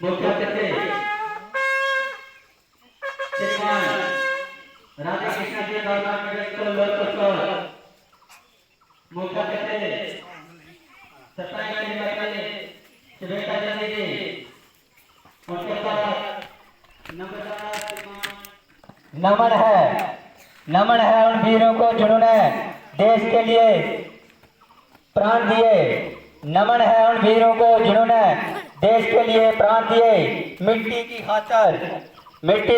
मुख्य अतिथि श्रीमान Radha Krishna ji government middle school local मुख्य अतिथि सत्ताई श्वेता जी उनके साथ नमन है उन वीरों को जिन्होंने देश के लिए प्राण दिए। नमन है उन वीरों को जिन्होंने देश के लिए प्राण दिए। मिट्टी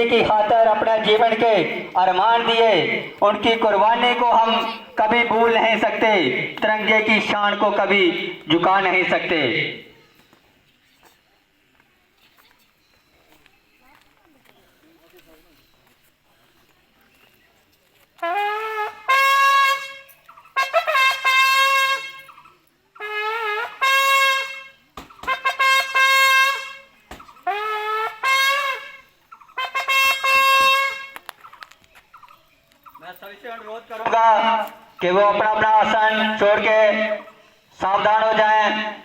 की खातर अपने जीवन के अरमान दिए। उनकी कुर्बानी को हम कभी भूल नहीं सकते, तिरंगे की शान को कभी झुका नहीं सकते। मैं सभी से अनुरोध करूंगा कि वो अपना अपना आसन छोड़ के सावधान हो जाएं।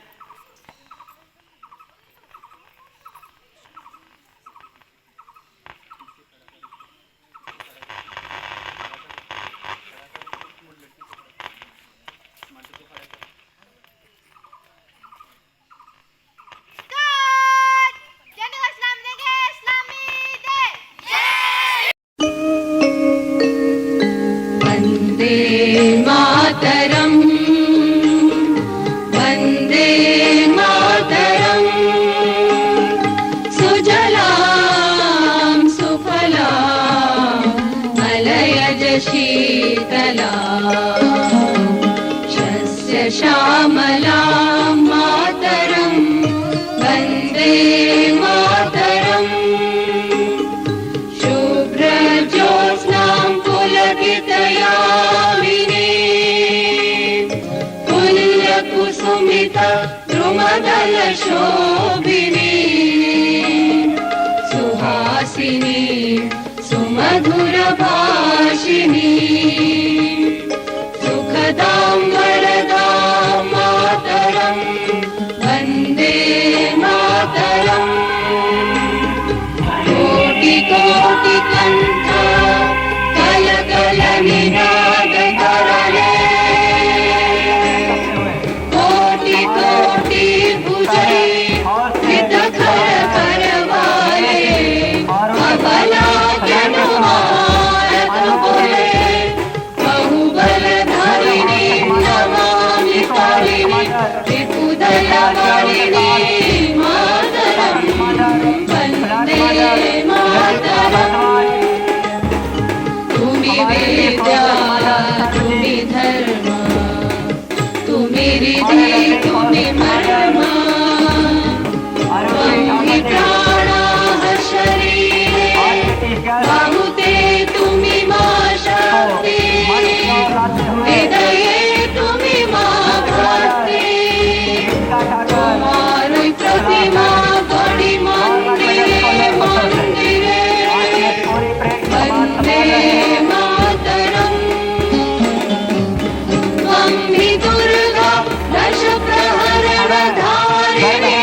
मातरम वंदे मातरम सुजलाम सुफलाम मलयज शीतलाम शस्य श्यामलाम मातरम वंदे मातरम शुभ्रज्योत्स्नां पुलकितयामिनीं कुसुमित द्रुमदल शोभिनी सुहासिनी सुमधुर भाषिणी सुखदां वरदां मातरं वन्दे मातरम् कोटि कोटि कंठ कल कल निनाद करले तुम्ही विद्या तुम्ही धर्म तुम्ही रिधी तुम्ही मर्म तुम्ही प्राणाः शरीरे बहुते तुम्ही मा शक्ती हृदये तुम्ही मा भक्ती तुम्हारी प्रतिमा बड़ी मंदिरे मंदिरे वंदे मातरम त्वं हि दुर्गा दश प्रहरण धारिणी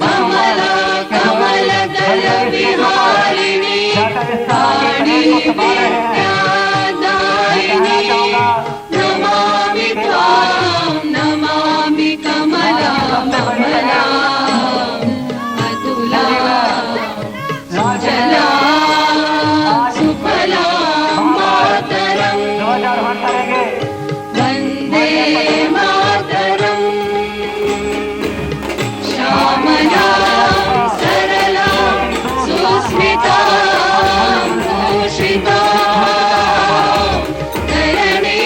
कमला कमल दल विहारिणी वाणी विद्यादायिनी नमामि त्वां नमामि कमला कमला अतुला सुजला सुफला मातरं वन्दे मातरं श्यामला सरला सुस्मिता भूषिता धरणी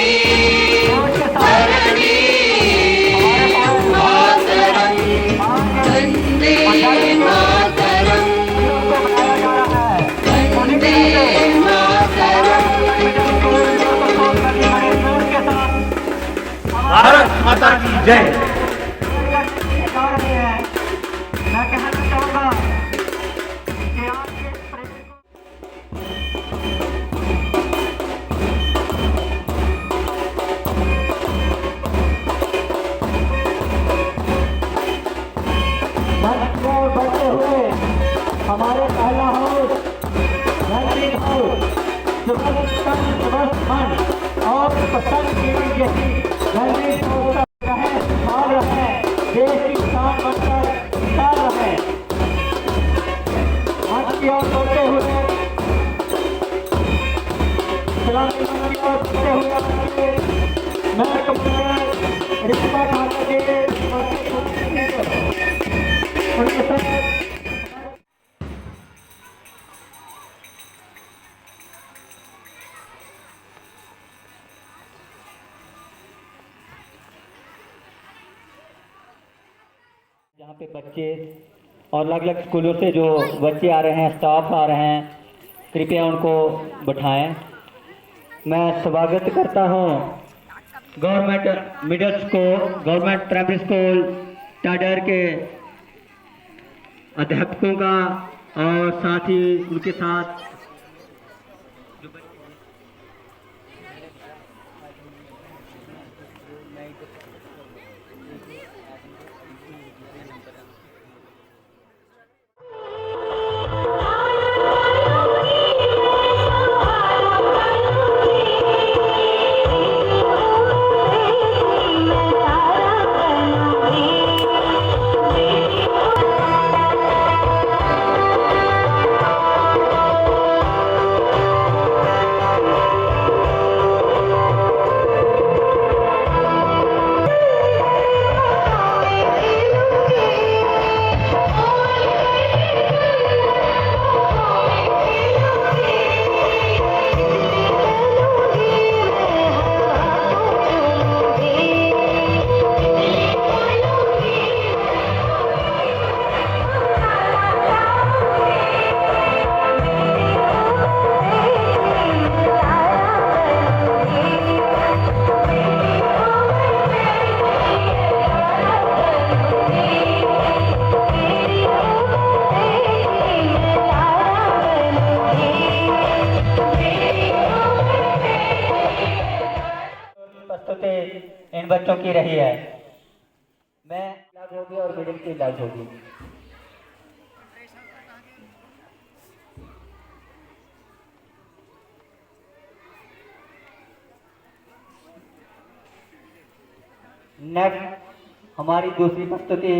धरणी मातरं वन्दे मातरं वन्दे मातरं। भारत माता की जय। मैं कहना चाहूंगा कि आपके प्रेम को हमारे पहला हाउस रणजीत हाउस सुबह मन और पसंद की यही रणजीत हाउस का रहे संभाल रहे देश की शान बनकर निकाल रहे मंच की ओर बढ़ते हुए सलामी मंच की ओर बढ़ते हुए मैं कमांडर रिश्ता ठाकुर के उनके साथ यहाँ पे बच्चे और अलग अलग स्कूलों से जो बच्चे आ रहे हैं, स्टाफ आ रहे हैं, कृपया उनको बैठाएं। मैं स्वागत करता हूँ government middle school, government primary school Tadar के अध्यापकों का और साथ ही उनके साथ इन बच्चों की रही है। मैं अलग होगी और मिडिल की अलग होगी। नेक्स्ट हमारी दूसरी प्रस्तुति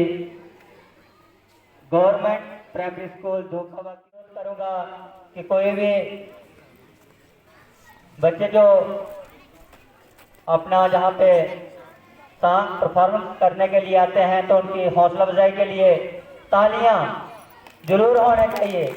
गवर्नमेंट प्राइमरी स्कूल धोखाबाद करूंगा कि कोई भी बच्चे जो अपना जहाँ पे सॉन्ग परफॉर्मेंस करने के लिए आते हैं तो उनकी हौसला अफजाई के लिए तालियां जरूर होने चाहिए।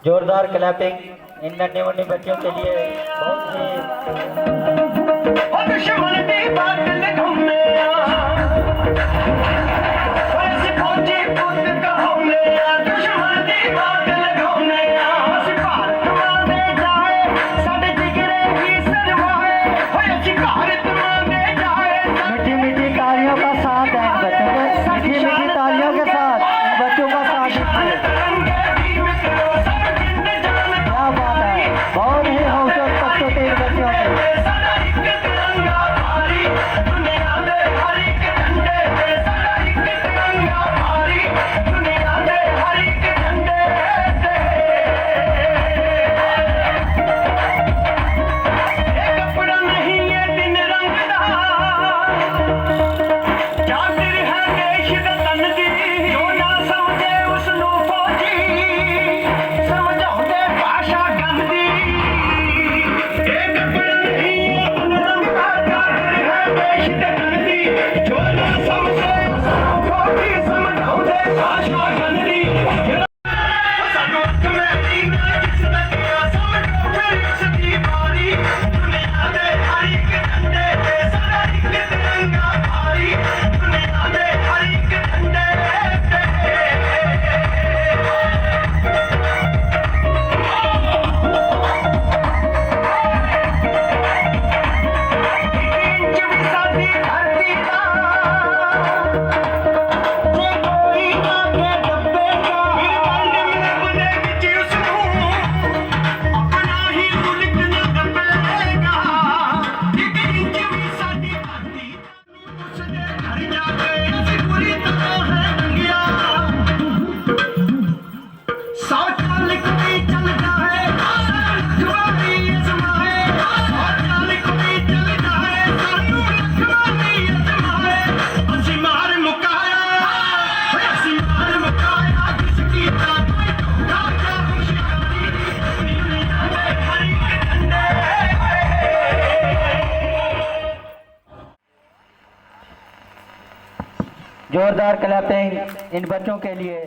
जोरदार क्लैपिंग इन नन्हे मुन्ने बच्चों के लिए बहुत मीठी मीठी तालियों का साथ है बच्चों को, मीठी मीठी तालियों के साथ बच्चों का साथ दीजिए। बहुत ही हौसला बच्चों के जोरदार क्लैपिंग इन बच्चों के लिए।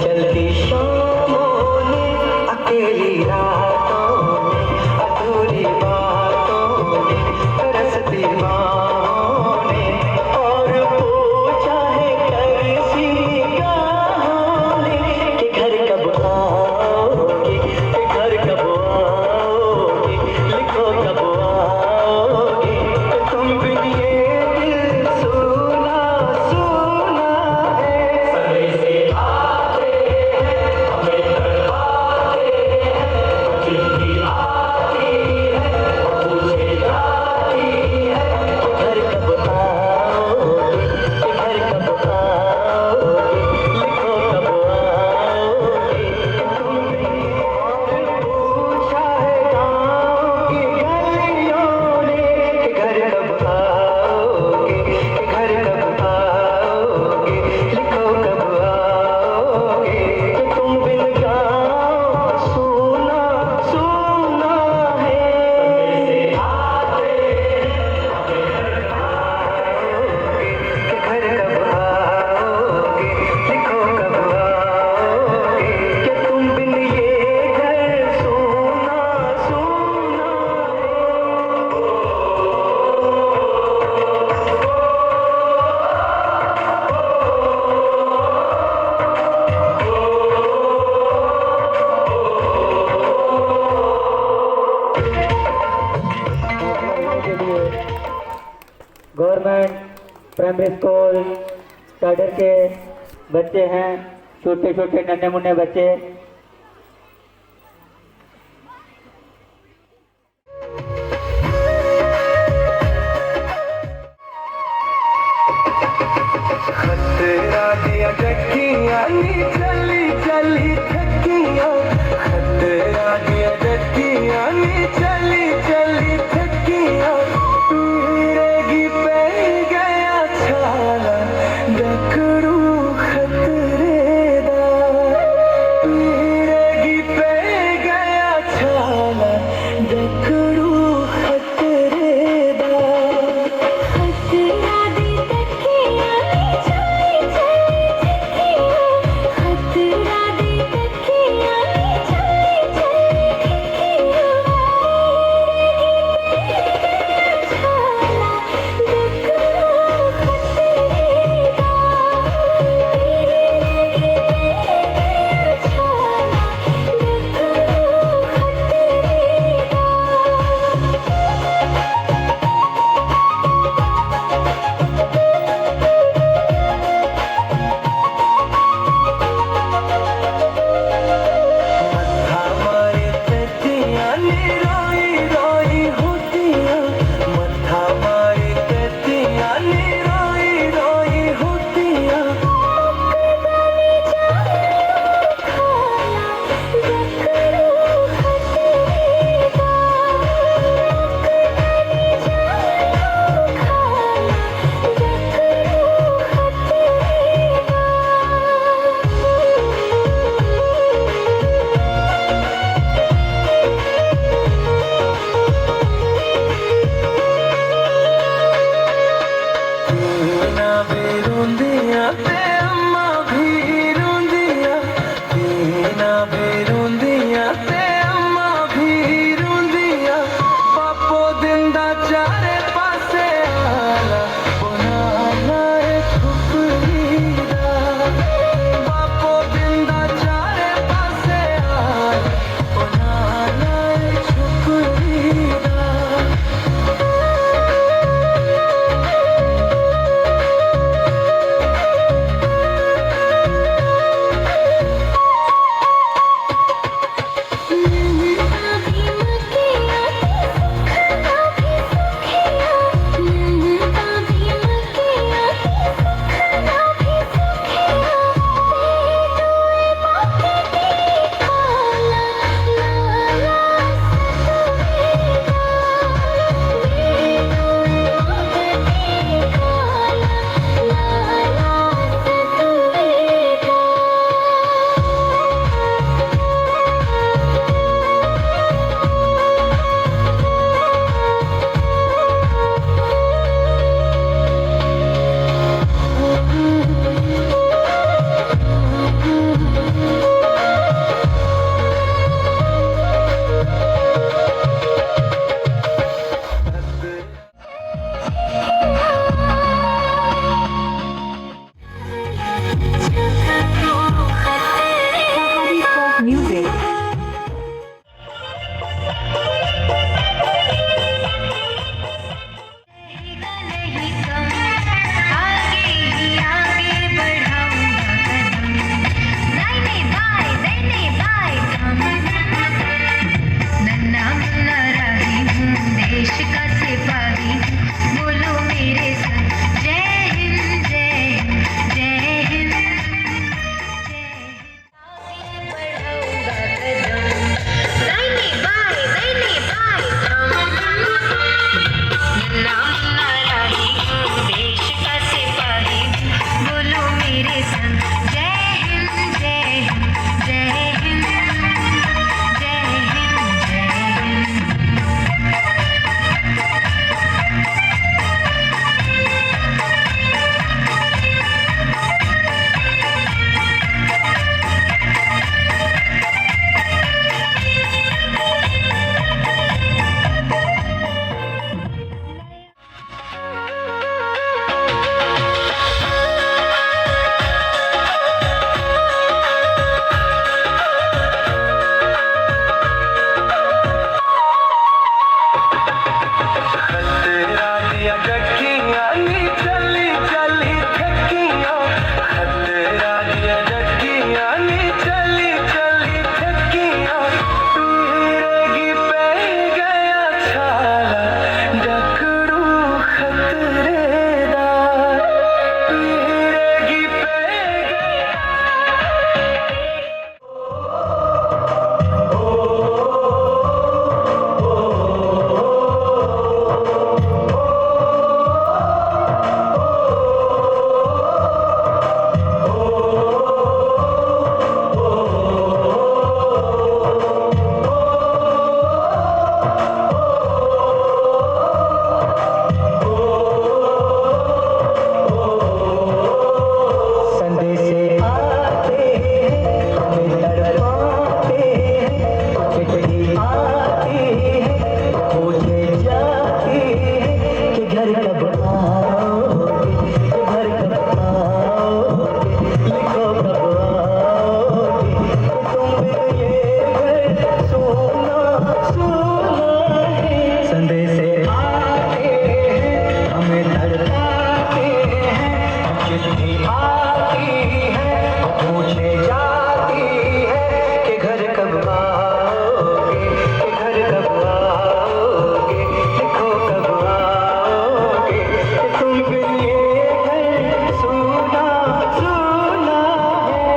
चलती शामों ने, अकेली रातों ने, अधूरी बातों ने, तरसती बाहों ने, और पूछा है कैसी निगाहों ने कि घर कब आओगी, कि घर कब आओगी, लिखो कब आओगी, कि तुम बिन ये दिल सुना सुना है। समय से आते हैं हमें तड़पाते हैं, चिट्ठी आती है पूछे जाती है कि घर कब आओगे, कि घर कब आओगे, लिखो कब आओगे, तुम भी पूछा है गाँव की गलियों ने कि घर कब आओगे, कि घर कब आओगे, लिखो कब आओगे, कि तुम बिन गाँव सुना सुना है। समय से आते कि घर कब आओगे, लिखो कब आओगे, कि तुम बिन ये घर सुना सुना गवर्नमेंट प्राइमरी स्कूल कैडर के बच्चे हैं, छोटे छोटे नन्हे मुन्ने बच्चे। खतरा दिया डकियां नी चली चली थकियां, खतरा दिया डकियां नी चली चली थकियां, पीरेगी पे गया छाला डकरू खतरे दा, खतरा दिया जक्कियां नी चली चली थकियां, खतरा दिया जक्कियां नी चली चली थकियां, पीरेगी पे गया छाला जकड़ू खतरेदार, पीरेगी पे गया संदेशे आते हैं हमें तड़पाते हैं, चिट्ठी आती है पूछे जाती है कि घर कब आओगे, घर कब आओगे, लिखो कब आओगे, तुम बिन ये घर सोना सोना है। संदेशे आते हैं हमें तड़पाते हैं, चिट्ठी आती है पूछे जाती है कि घर कब आओगे, कि घर कब आओगे, लिखो कब आओगे, कि तुम बिन ये घर सुना सुना है।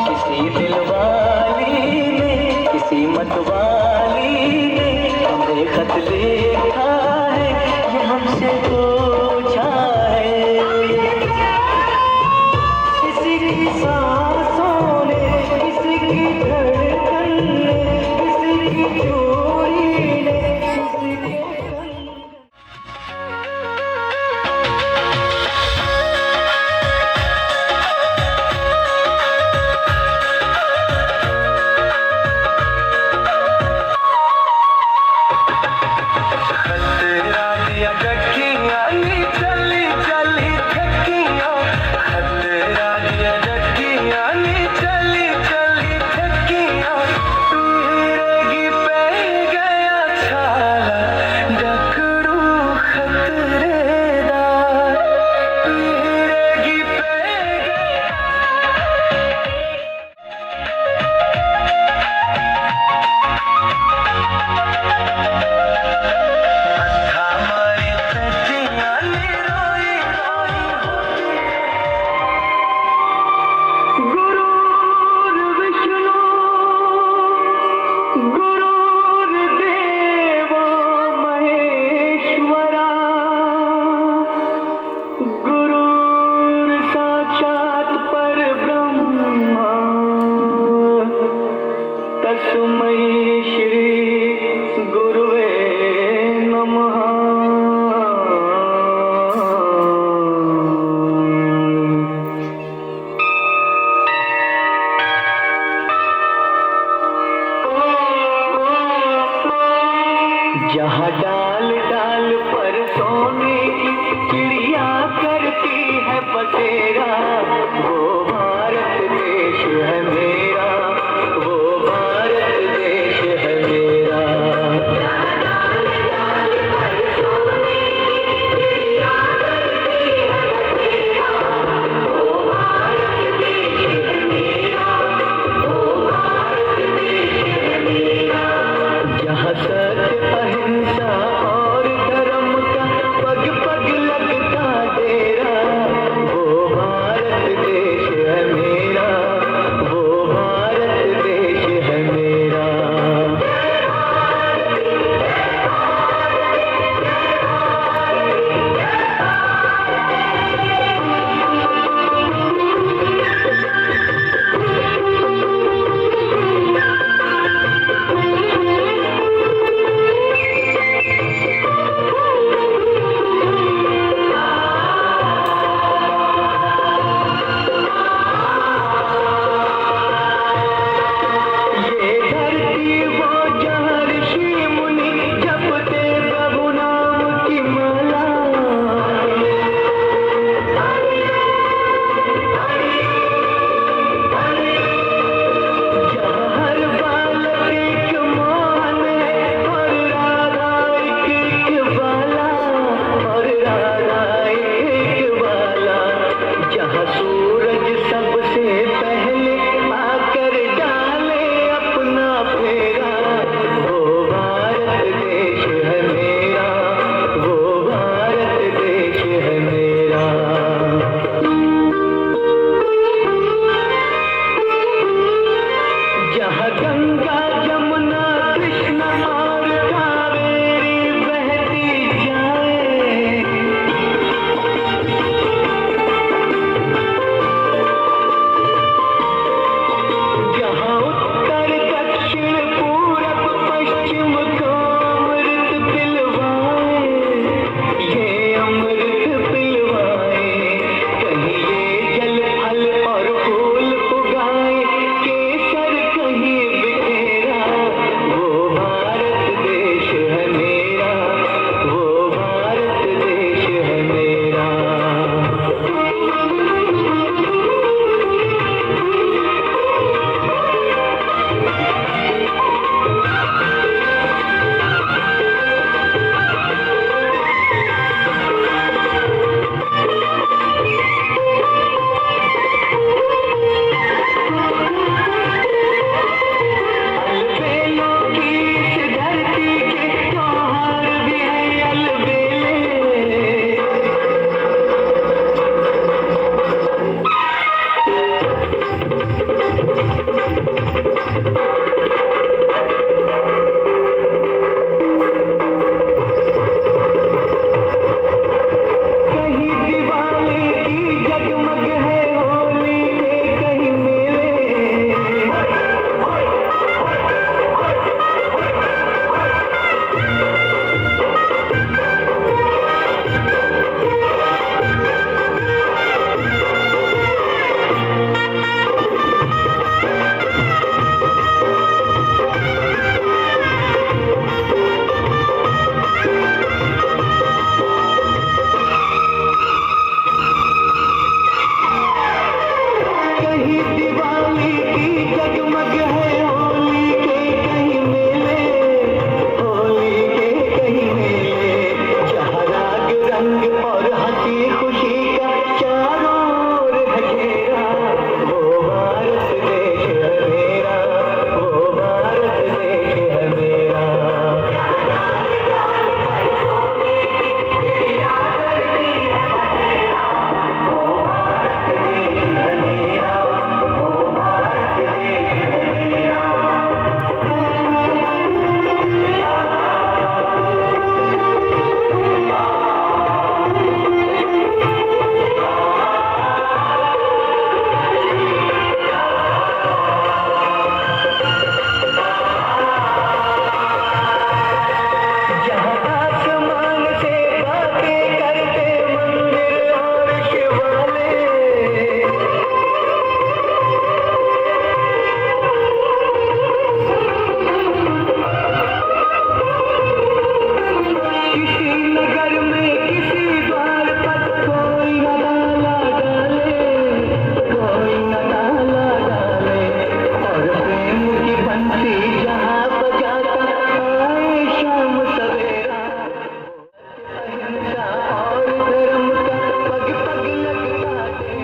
किसी दिलवाली ने किसी मतवाली ने हमें खत लिखा है, ये हमसे पूछा है, किसी की सांसों ने, किसी की धड़कन ने, किसी की चोरी ने, किसी के कंगन। खतरा दिया जक्कियां नी चली चली थकियां, खतरा दिया जक्कियां नी चली चली थकियां, पीरेगी पे गया छाला जकड़ू खतरेदार, पीरेगी पे गया मत्था मारी सच्चियां नी रोई रोई गुरुर विष्णु गुरुर देवो महेश्वरा, गुरुर साक्षात परब्रह्मा, तस्मै श्री गुरुवे नमः। जहाँ डाल डाल पर सोने की चिड़िया करती है बसेरा, वो भारत देश है मेरा, वो भारत देश है मेरा। जहाँ सत्य अहिंसा और धर्म का पग पग लगता डेरा, वो राग है होली के कहीं मेले, होली के कहीं मेले, जहाँ राग रंग और हंसी खुशी का चारों ओर है घेरा, वो भारत देश है मेरा, वो भारत देश है मेरा। जहाँ आसमान से बातें करते मंदिर और शिवालय, किसी नगर में किसी द्वार पर कोई न डाला डाले, कोई न डाला डाले, और प्रेम की बंसी जहाँ बजाता आए शाम सवेरा, अहिंसा और धर्म का पग पग लगता तेरा।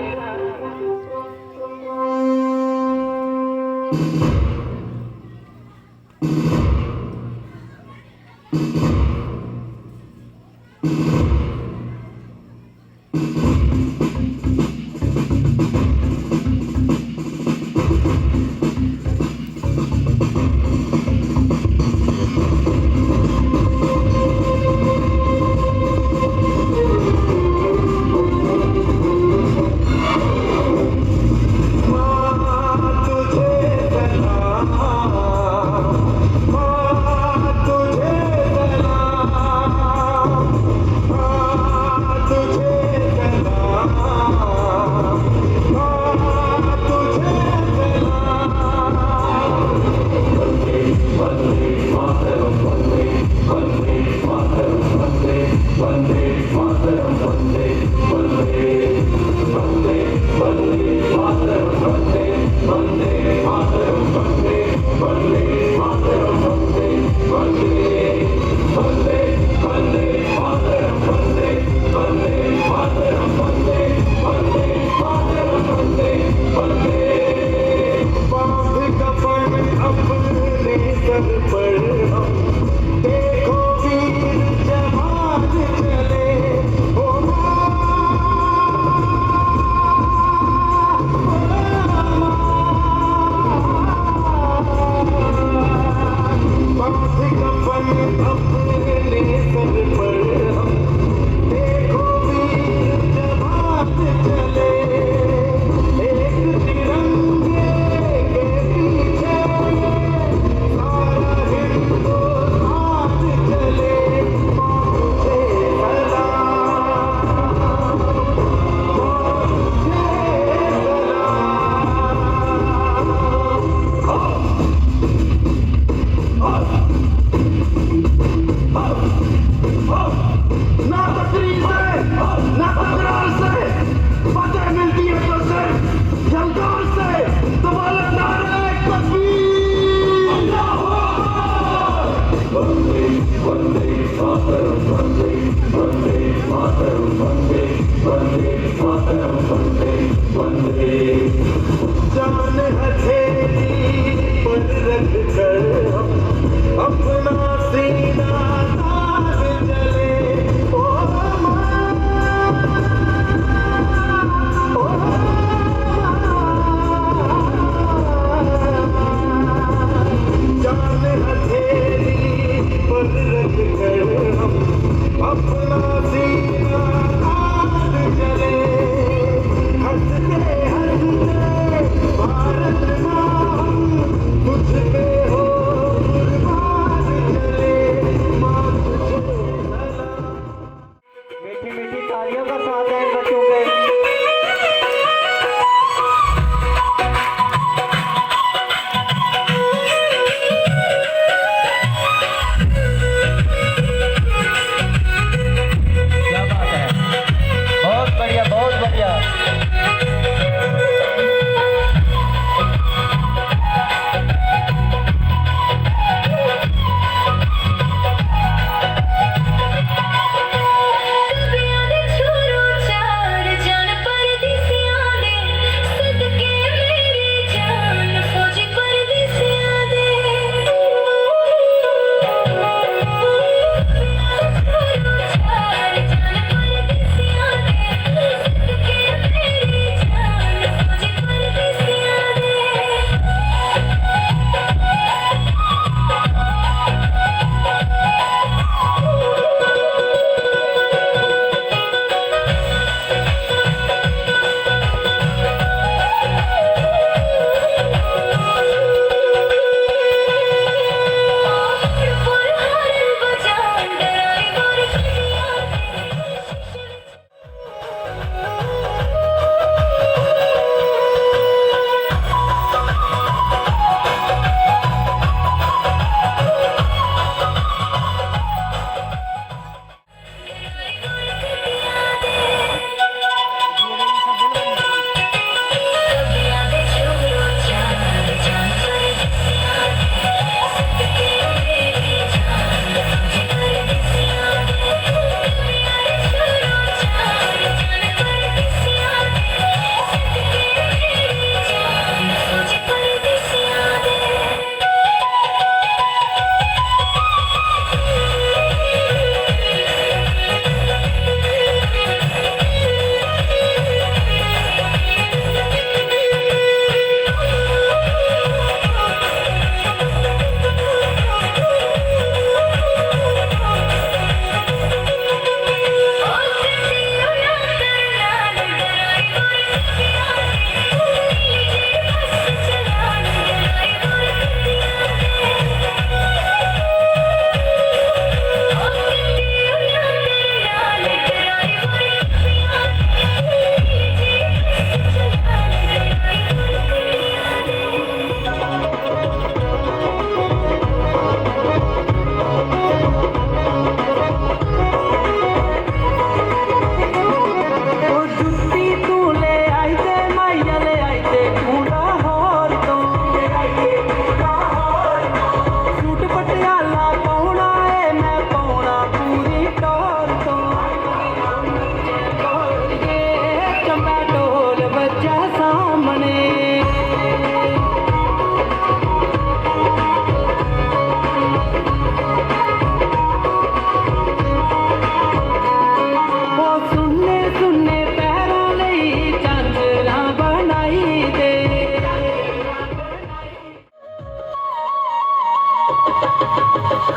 जान हथेली पर रख कर अपना सीना तार जले, ओ जान हथेली पर रख कर अपना सीना तार जले, हंसते हंसते भारत माँ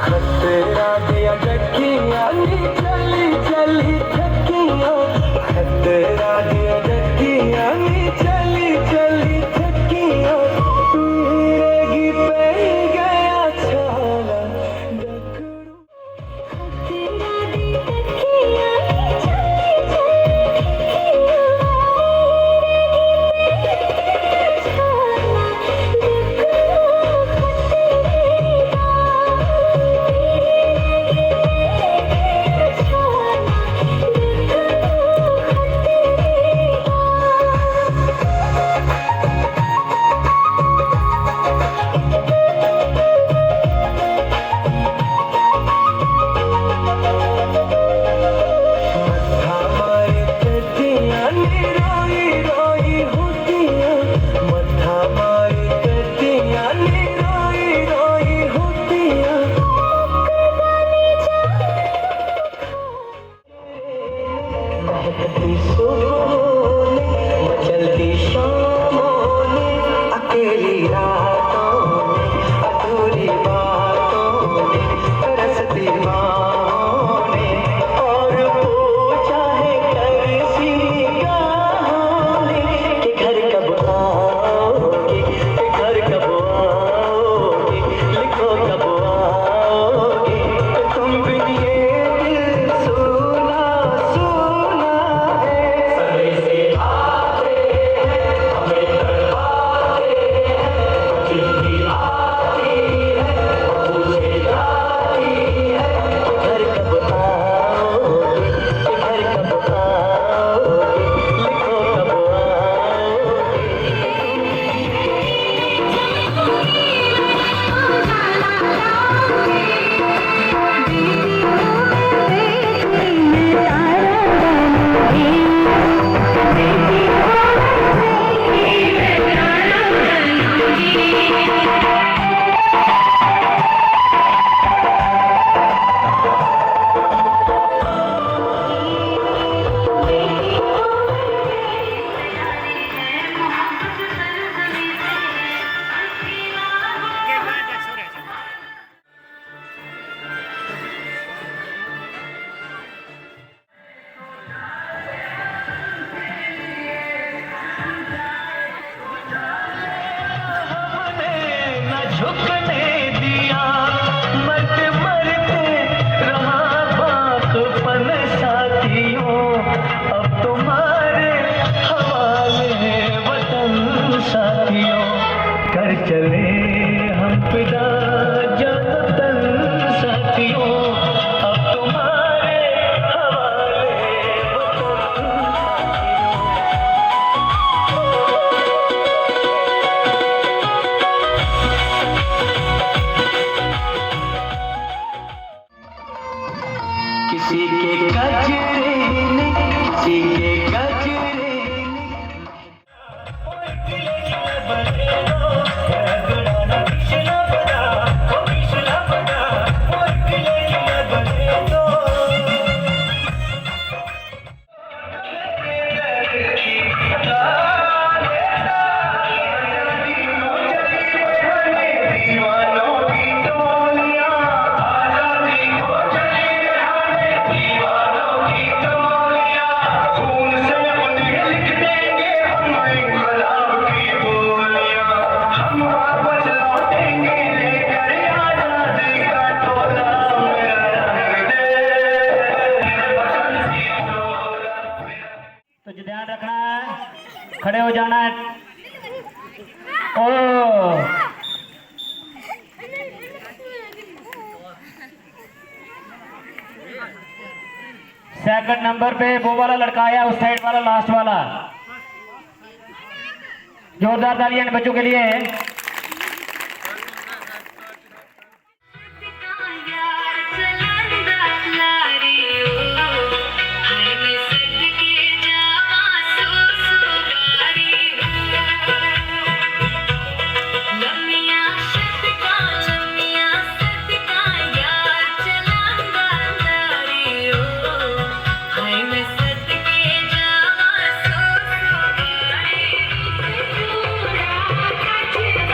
खतरा दिया डकियां नी चली चली थकियां, खतरा दिया डकियां नी चली चली थकियां, पीरेगी पे गया छाला डकरू। खतरा दी तकिया चली चलती शामों ने, अकेली रातों ने, अधूरी बातों ने, तरसती बाहों ने, और पूछा है कैसी निगाहों ने कि घर कब आओगी, कि घर कब आओगी, लिखो कब आओगी, कि तुम बिन ये दिल सुना सुना है। समय से आते हैं हमें तड़पाते हैं, चिट्ठी आती है पूछे जाती है, घर कब आओगे, घर कब आओगे, लिखो कब आओगे। न झुकने दिया, मरते मरते रहा बाकपन साथियों, अब तुम्हारे हवाले वतन साथियों, कर चले हम फिदा जतन साथियों, अब तुम्हारे हवाले वतन साथियों। किसी के गजरे ने, किसी के गजरे ने, तो ध्यान रखना है, खड़े हो जाना है। ओ सेकंड नंबर पे वो वाला लड़का आया, उस साइड वाला, लास्ट वाला। जोरदार तालियां इन बच्चों के लिए। Thank you.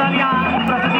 तालियां